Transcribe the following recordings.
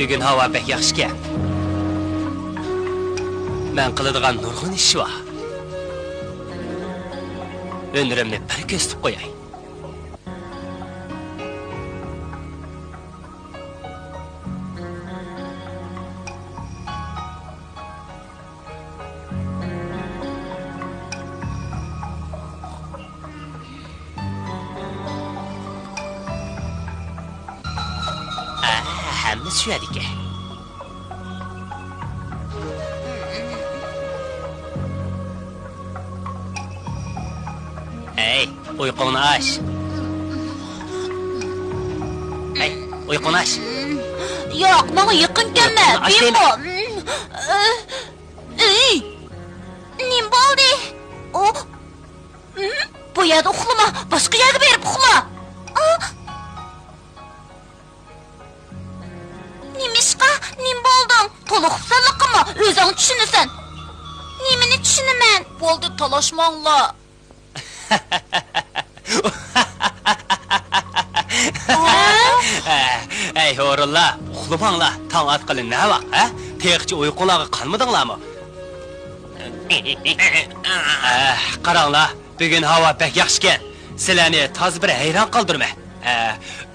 Bugün hava pek yaxşıken. Ben qiladigan nurg'un ish bor. Ömrümni bir ko'stib qo'yay. Hammasi shu yerga. Hey, uyquni aç. Hey, uyquni aç. Yo'q, menga yaqin kelma. Bimbo. Nim bo'ldi? Bu yerda uxlama, boshqa yerga berib uxla. Nimishqa, nim bo'lding? To'liq uxsanliqmi? O'zing tushunasan. Nimani tushunaman? Bo'ldi, talashmanglar. Ey o'g'rillar, uxlamanglar. Tong atqili ne vaqt, ha? Teqchi uyqularga qolmadinglarmi? Qaranglar, bugun havo pek yaxshiken. Sizlarni toz bir hayron qoldirma.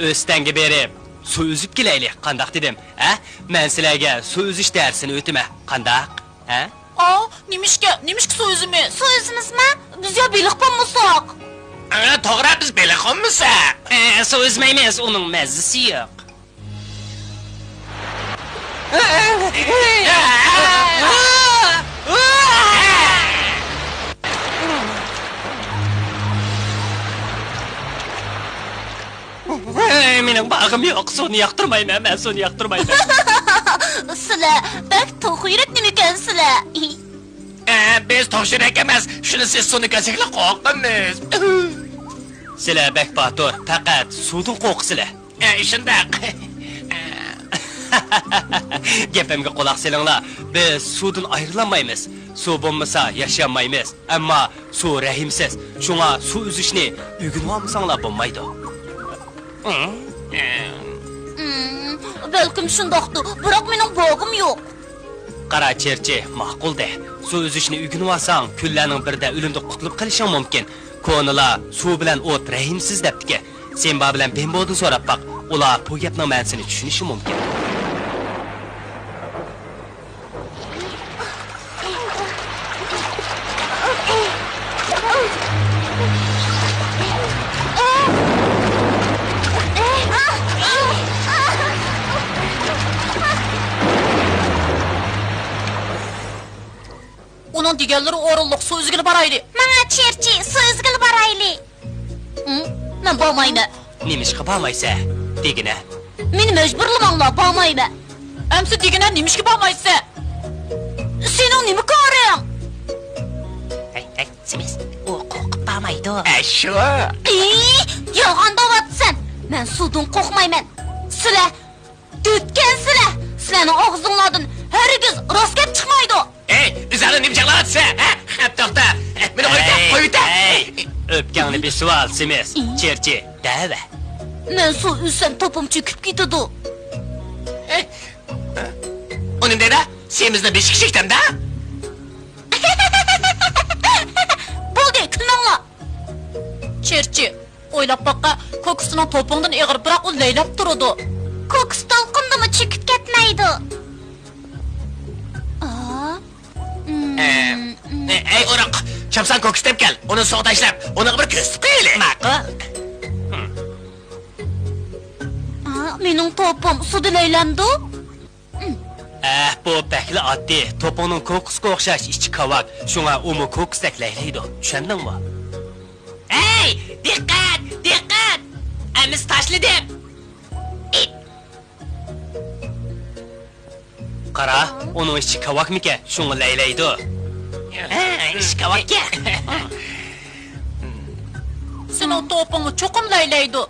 O'stanga berib su uzib kelaylik, qandaq dedim, ha? Men sizlarga su uzish darsini o'tama, qandaq, ha? Nimishqa su uzimi? Su uzimizmi? Biz ya beliq bo'lmasak. To'g'ri, biz beliq olmasak. Su uzmaymiz, uning mazzasi yo'q. Mening bag'im yo'q, suvni yoqtirmayman, men suvni yoqtirmayman. Sizlar bak to'g'riroq nima ekansizlar? Biz to'g'riroq emas, shuni siz suvni ko'sakla qo'rqamiz. Sizlar bak batur, faqat suvdan qo'rqsizlar. Shundaq. Gapimga quloq solinglar. Biz suvdan ayrilmaymiz. Suv bo'lmasa yashamaymiz. Ammo suv rahimsiz. Shunga suv uzishni o'rganib olmasanglar bo'lmaydi. Balkim shundoqdir, biroq mening bog'im yo'q. Qara cherchi, ma'qul-da. Suv uzishni o'rganib olsang, kunlarning birida o'limdan qutulib qolishing mumkin. Ko'nlar suv bilan o't rahimsiz debdiki. Sen ba bilan Bimbodan so'rab baq. Ular bu gapning ma'nosini tushunishi mumkin. deganlar o'rinliq suv uzgili borayli. Mana Cherchi, suv uzgili borayli. Men bormayman. Nimishqa bormaysa, degina. Meni majburlamanglar, bormayman. Amsi degina nimishga bormaysa? Sening nima ko'ring? Ay, Simis, u qo'rqib bormaydi. Shu. Yolg'on deyapsan. Men suvdan qo'rqmayman. Sizlar tutgansizlar. Sizlarning og'zinglardan hargiz rost gap chiqmaydi. Bizani nimchaqlatsa, ha? To'xta. Meni qo'yita. O'pganni besib ol, Simis. Cherchi, dava. Men suv uzsam topim cho'kib ketadi. Uning dedi, semizni 5 kishi ekdimda. Bo'ldi, kulmanglar. Cherchi, o'ylab baqa, ko'ksining to'pingdan eg'ir, biroq u laylab turadi. Ko'ks to'lqindimi cho'kib ketmaydi. Ey o'roq, chapsan ko'ks deb kel. Uni suvga tashlab, uni bir ko'sib qo'yaylik. Ma'qul. Mening to'pim suvda laylandi. Bu bakli oddiy, to'pingning ko'ksiga o'xshash ichi kavak. Shunga umi ko'ksdek laylaydi. Tushundingmi? Ey, diqqat, diqqat! Amiz tashladim. Qara, uning ichi kavakmikan, shunga laylaydi. Ichi kavakka. Sening to'ping cho'qim laylaydi.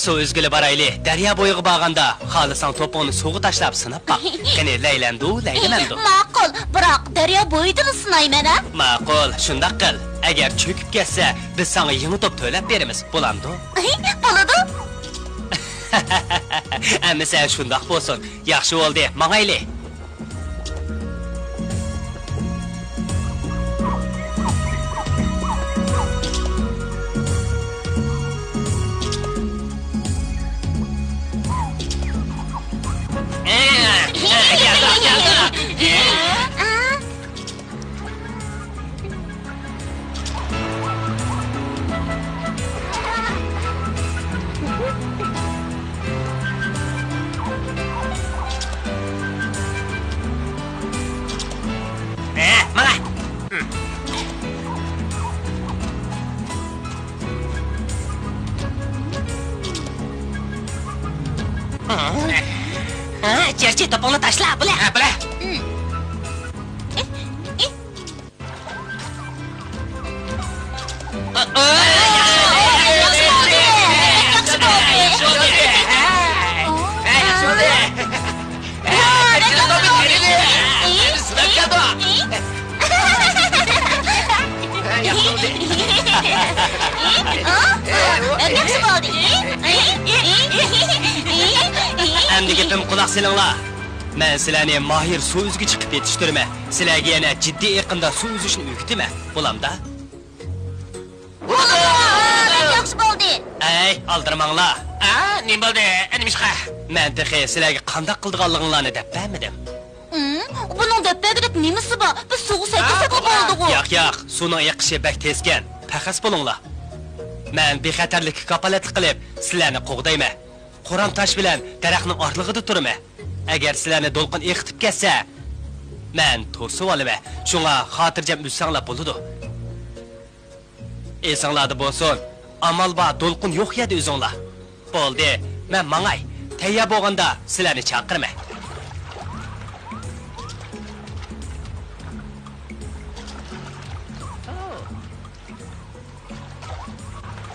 Suv uzgili borayli. Daryo bo'yiga borganda, xohlasan to'pingni suvga tashlab sinab baq. Qani laylandu, laylamandu. Ma'qul, biroq daryo bo'yidan sinayman, ha? Ma'qul, shunday qil. Agar cho'kib ketsa, biz senga yangi to'p to'lab beramiz. Bo'lamdi? Bo'ladi. Amisa shunday bo'lsin. Yaxshi bo'ldi. Mangayli. Cherchi, to'pingni tashla, bila. Bila. Endi gapim quloq solinglar. Men sizlarni mahir suv uzgi chiqib yetishtirma. Sizlarga yana jiddiy iqimda suv uzishni o'rgataman. Bo'lamda? Yaxshi bo'ldi. Ey, aldirmanglar. Nima bo'ldi? Nimishqa? Men texi sizlarga qanday qildiganliginglarni deb bermadim. Buning deb nimasi bor? Biz suv sakka qoldik. Yo'q, suvning yiqishi bak tezgan. Paxas bo'linglar. Men bexatarlikka kapolatlik qilib, sizlarni qo'g'dayman. Qo'ram tosh bilan daraxtning orlig'ida turaman. Agar sizlarni to'lqin eqitib ketsa, men to'sib olaman. Shunga xotirjam uzsanglar bo'ladi. Esinglarda bo'lsin. Amal bor, to'lqin yo'q edi o'zinglar. Bo'ldi. Men mangay. Tayyor bo'lganda sizlarni chaqiraman.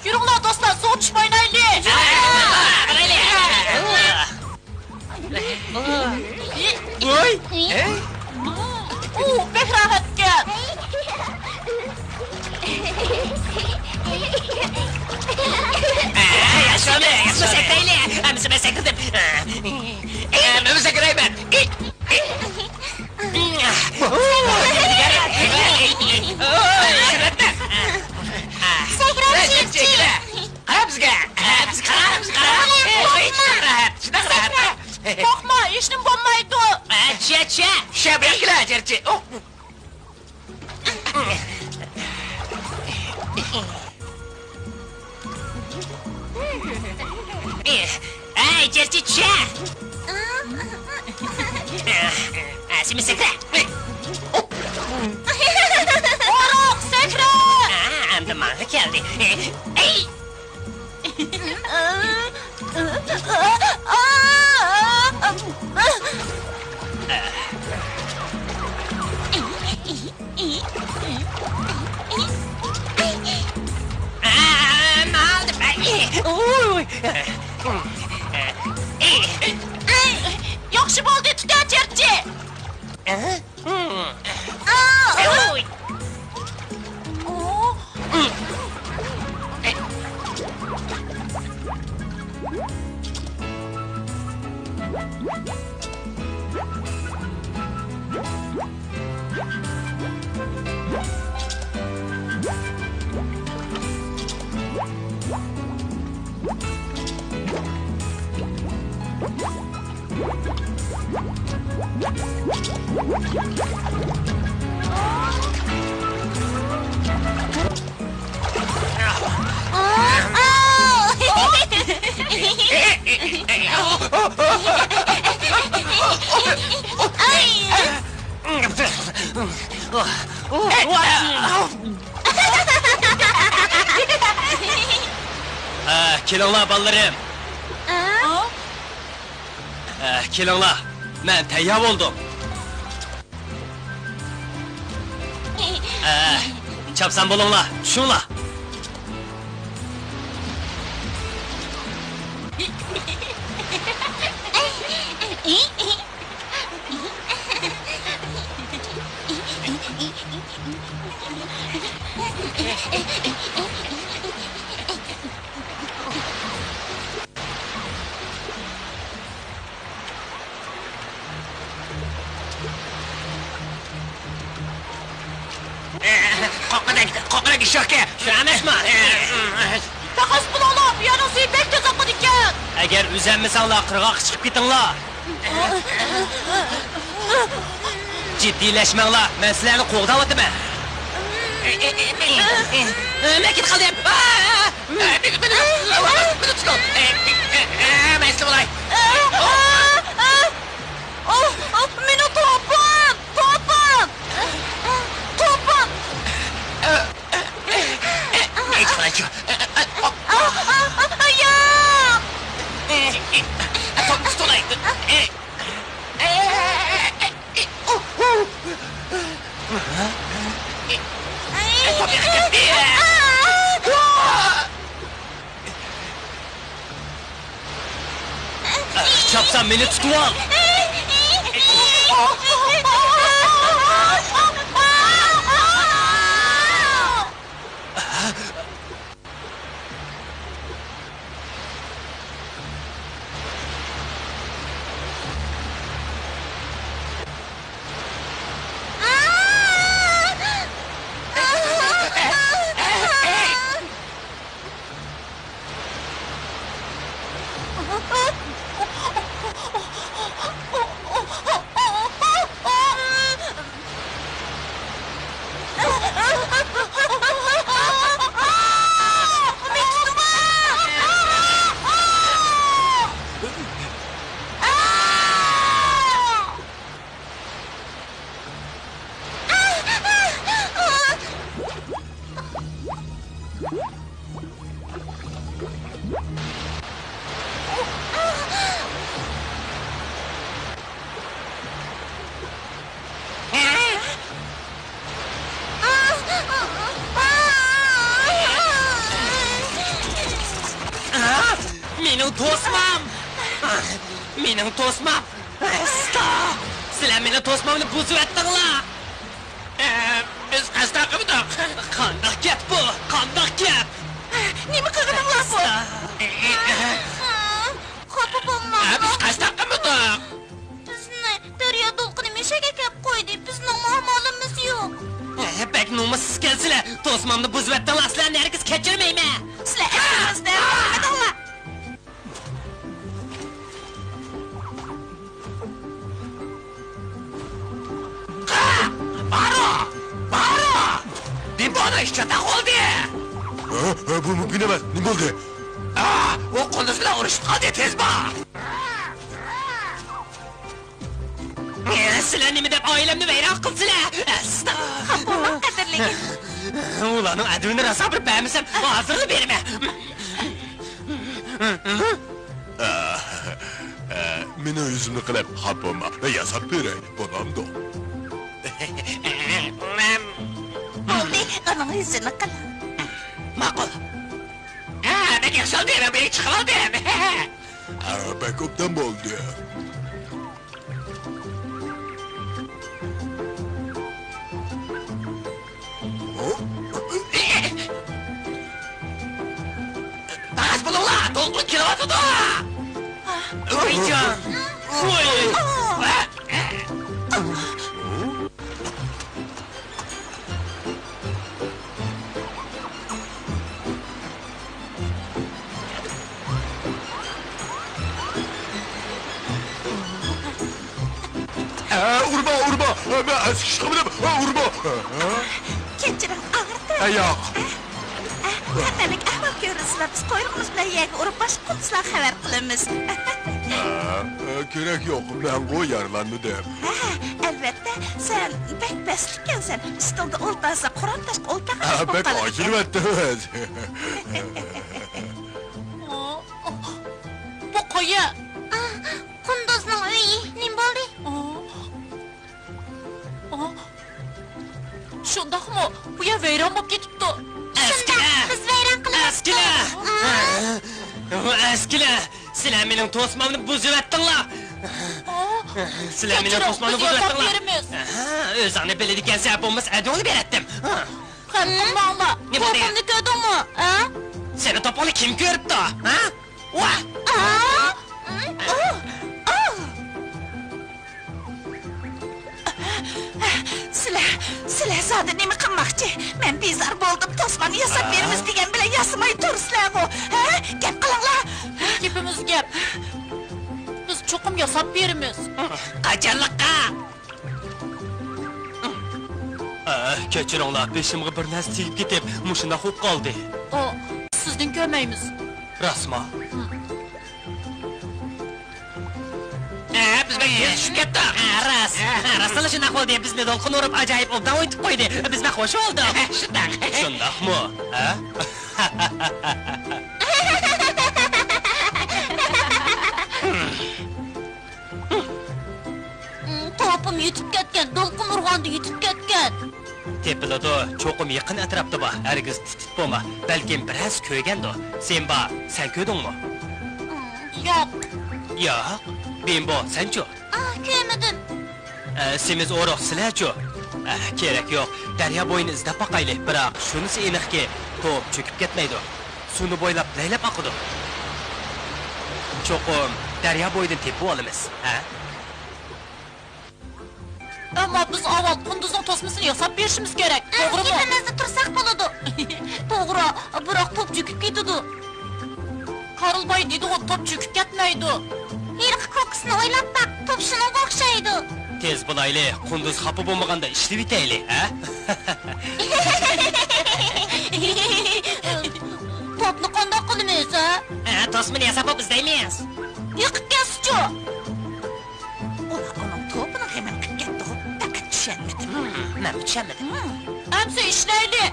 Yuringlar do'stlar, suv tushmaylayli. Voy! Bek rahatga. Yaşadı, saklayla. Hamısı ben sakladım. Ben saklayayım. Korkma, işin bombaydı. Şebrekler Cerci. Ay, Cerci, çe! Simi sakla. Bana geldi. Ey! Ne oldu be? Uy! Yaxşı bo'ldi, tuta cherchi. Uy! Kelinglar balalarım. Kelinglar. Men tayyor bo'ldim. Chapsan bo'linglar, tushinglar. Qoqadak ishyoqqa. Shu emasmi? Hasbunallah, yanısı pek tez akıd ekan. Agar uzanmasanglar, qirg'oqqa chiqib ketinglar. Jiddiylashmanglar, men sizlarni qo'g'dayapman. Men ket qoldim. Buni tutib. Masli bo'lay. Meni topun, topun. Topun. Hech qancha. Top tutolay. Chapsan meni tutib ol. Mening to'smam! Mening to'smam! Stop! Sizlar meni to'smamni buzib etdinglar! Biz qasdaq qildik. Qandoq gap bu? Qandoq gap? Nima qilganinglar bu? Xafa bo'lmang. Biz qasdaq qildik. Bizni daryo to'lqini meshaga kelib qo'ydi. Bizning muammolimiz yo'q. Bek nomussiz kelsizlar, to'smamni buzib etdinglar, sizlarni hargiz kechirmayman. Sizlar esingizda qolmadinglar. Bibona ishchada qoldi. Bu mumkin emas. Nima bo'ldi? U qunduz bilan urushib qoldi, tez bor. Sizlar nima deb oilamni vayron qilsizlar? Bo'lmang qadrligim. Ulanın adını rasa bir beğenmişsem, hazırlı berime. Meni yüzümni qilib, xafa bo'lma. Yasab beray, bolamdi. Bo'ldi, onun yüzünü qil. Ma'qul. Bek yaxshi oldi, men beri chiqib oldim. Bek obdan bo'ldi. Bas bulunglar, to'lqin kelyapti-da. Oycan! Oy! Urma! Ben eski çıkamadım. Urma! Keçirin, ağırdı. Yok. Tandalık ahval görürsüler, biz koyruğumuz bilen yegi urup başka konusuna haber kılımız. Gerek yok, ben koy yarılanmadım. Elbette, sen pek beslikken sen, üstünde olmazsa Kur'an taşk oltağı Bek acil ettiniz. Bu koya. Kunduz'un üyi, nim boldi? Şundak mı? Bu ya veyran bak gitipti. Eskile! Biz veyran kılımız. Eskile! Eskile! Silen menin tosmamını buzuvettinla! Silen menin tosmamını buzuvettinla! Öz anı beledikken sebep olmaz, onu berettim! Kalkın bağla. Ne bu ne? Topunu gördün mü? Seni topalı kim görüp da? Vah! Sile zaten nemi kılmakçı. Ben bizar boldum, tosmanı yasap verimiz diyen bile yasımayı duruslar o. Gep kılınla. Gepimiz gep. Biz çokum yasap birimiz. Kaçarlıkka! Keçiringlar, beşimge bir narsa tegib ketib, mushunda xo'p qoldi. O, sizden kömeyimiz. Rasma. Biz bek yetişib ketdik. Rastala shunday qildi, bizni to'lqin urib ajoyib obdan o'tib qo'ydi. Biz xush oldik. Shundaqmi? Topum yutib ketgan, to'lqin urganda yutib ketgan. Tepiladi, cho'qim yaqin atrofda bor. Hargiz titit bo'lma. Balkim biroz ko'ygandi. Sen bor, sen ko'rdingmi? Yo'q. Yo'q. Bimbo, sen-chu? Ko'rmadim. Semiz o'roq sizlar-chu? Kerak yo'q. Daryo bo'yini izlab boqaylik. Biroq shunisi aniqki, to'p cho'kib ketmaydi. Suvni bo'ylab laylab oqidi. Cho'qim daryo bo'yidan tepib olamiz, Ama biz avval Kunduz'un tosmasını yasap berishimiz kerak. To'g'rimi? Kepimizde tursak bo'ladi. To'g'ri, biroq top cho'kib ketadi. Qarılbay dedi o top cho'kib ketmaydi. Yirqi kokusini o'ylab baq, top shunga o'xshaydi. Tez bo'laylik, Qunduz xafa bo'lmaganda ishlab bitaylik, Topni qanday qilamiz, Tosmini yasab izlaymiz. Yiqib ketsin-chu. Onun topunu hemen ketdi. Fakat düşenmedim. Men tushunmadim. Amsa ishlayli.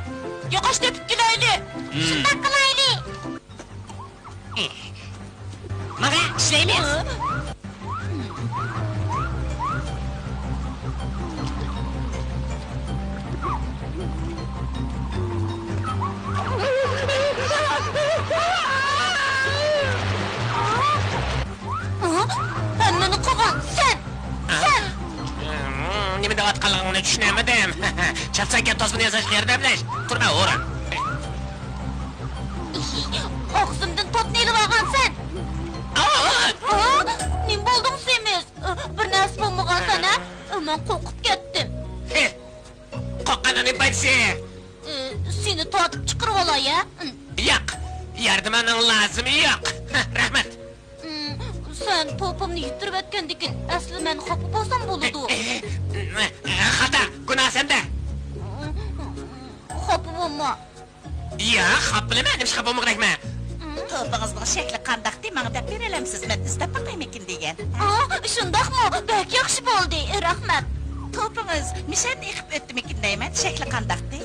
Yoqash tepib kelayli. Shunday qilaylik. Mana ishlaymiz. Anneni qilgan sen. Nima deyotganligingni tushunamadim. Chapsakka tosmini yasash qayerda bilash? Turma, o'ran. Og'zimdan topni ilib olgan sen. Nim bo'lding semiz? Bir narsa bo'lmagan sana. Men qo'rqib ketdim. Qo'rqqanini baytsi. Seni tortib chiqarib olay, Yo'q. Yordaming lazım yo'q. Rahmat. Sen topimni yutirib o'tgandikin, asli men xafa bo'lsam bo'ladi. Xata, gunoh senda. Xafa bo'lma. Yo'q, xafa bo'lmayman, hech xafa bo'lmayman. Topunuzun şekli qandaq demang deb berelemsiz, men izlab baqaymikin degan. Shundaqmi? Bak yaxshi bo'ldi. Rahmat. Topunuz mishan iqib o'tdimikin deyman, shekli qandaqdi?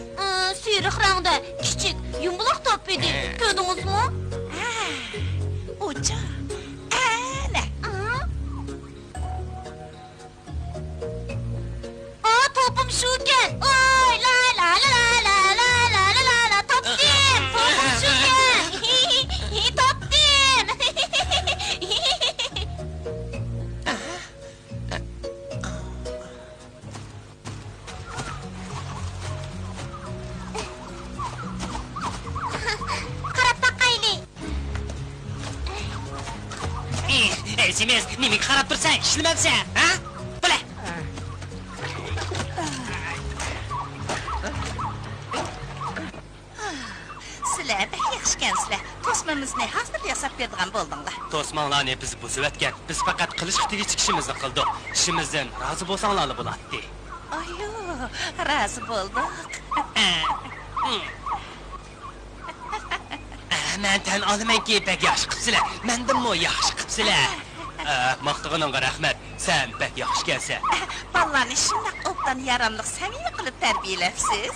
Siyrik rəngdə kiçik, yumulaq top idi. Gördünüzmü? Uca. Ana. Topum şuken. Oy la la la la la la la la la. Toptim. Topum şuken. Toptim. Qarab baqayli. Semiz, nimik qarab tursan, ishlamabsan, ha? Bula. Sizlar bək yaxşıkansizlar. Tosmamizni hazır yasab berdigan bo'ldinglar. Tosmanlarni biz buzib etgan. Biz faqat qilish tegi chiqishimizni qildik. Ishimizdan rozi bo'lsanglar bo'ladi. Ayo, rozi bo'ldik. Men tan olamanki, bek yaxshi qilibsizlar. Mendimmi yaxshi qilibsizlar. Maqtığınınğa rahmat. Sen bek yaxshi kelsan. Ballarni shundoq obdan yaramliq samimiy qilib tarbiyalabsiz.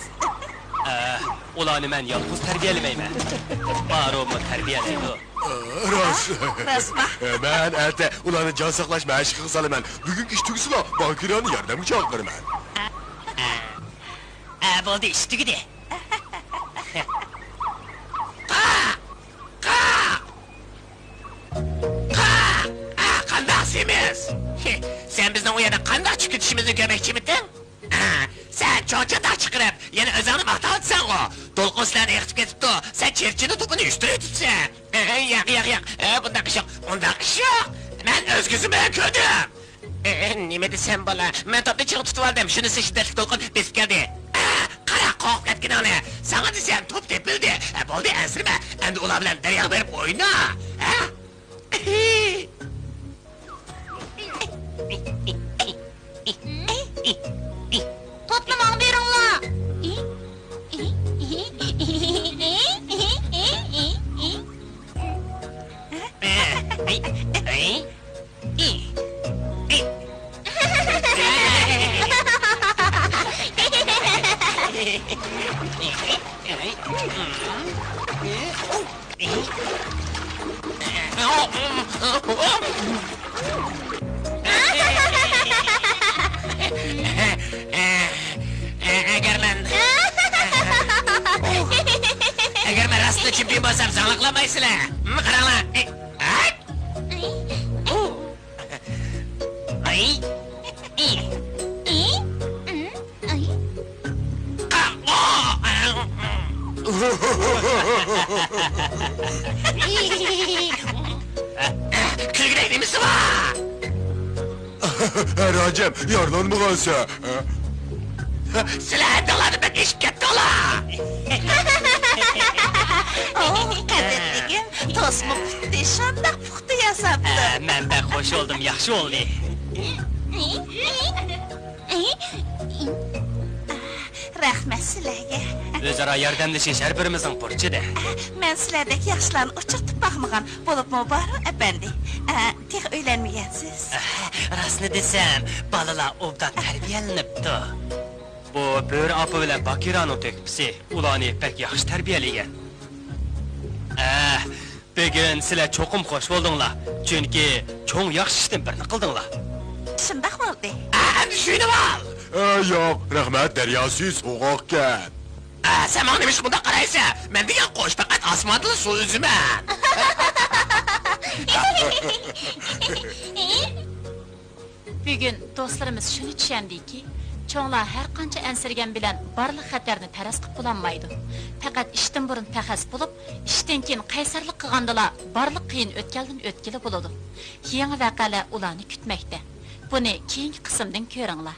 Ularni men yolg'iz tarbiyalamayman. Baro'mi tarbiyalaydi. Rost. Rasma. Ben erte ulanı can saklaş meşk kısalımen. Bugünkü iş tüksüla Bakira'nı yardımcı çağırırım. Bo'ldi, ish tugidi. Qanday semiz? Sen bizning u yerda qanday chiqib ketishimizni ko'rmoqchimisan? Sen cho'chada chiqirib, yana o'zingni maqtayotsan o. To'lqinlarni yiqitib ketibdi. Sen cherchini to'pini uyushtirib yotibsan. Yo'q. Bunday ish yo'q. Unday ish yo'q. Men o'z ko'zim bilan ko'rdim. Nima desam bola? Men topni chiqib tutib oldim. Shunisi shiddatli to'lqin besib keldi. Qara qo'rqib ketganini. Sana desam top tepildi. Bo'ldi, ansirma. Endi ular bilan daryoga berib o'yna. Ha? Topni bana beringlar. Agar men rostla chempion bo'lsam, zanglamaysilar. Qaranglar. Külgüne nimesi var? Racem yarlanmıgan sen. Silah daladı ben eşip gitti ola. Qadrligim, tosma puxta, shundoq puxta yasabdi. Men bek hoş oldum, yaxshi oldu. Rahmat sizlarga. O'zaro yordamlashish har birimizning burchida. Men sizlardek yaxshilarni uchirtib boqmagan bo'libmi bor apandi. Tex uylanmagansiz. Rostni desam, balalar obdan tarbiyalanibdi. Bu bo'ri opa bilan Bakira'ning tekbisi ularni pek yaxshi tarbiyalagan. Bugun sizlar cho'qim xush bo'ldinglar. Chunki cho'ng yaxshi ishdan birini qildinglar. Shundoq bo'ldi. Düşünü al. Yok rahmet deryası soğukken. Sen bana demiş bunda karaysa. Ben diyen koş fakat asmadılı su üzüme. Bugun do'stlarimiz shuni tushundiki, cho'nglar har qancha ansirgan bilan barliq xatarni taras qilib bo'lolmaydi. Faqat ishdan burun taxas bo'lib, ishdan keyin qaysarlik qilgandilar barliq qiyin o'tkaldan o'tkili bo'ladi. Yangi voqealar ularni kutmoqda. Buni keyingi qismdan ko'ringlar.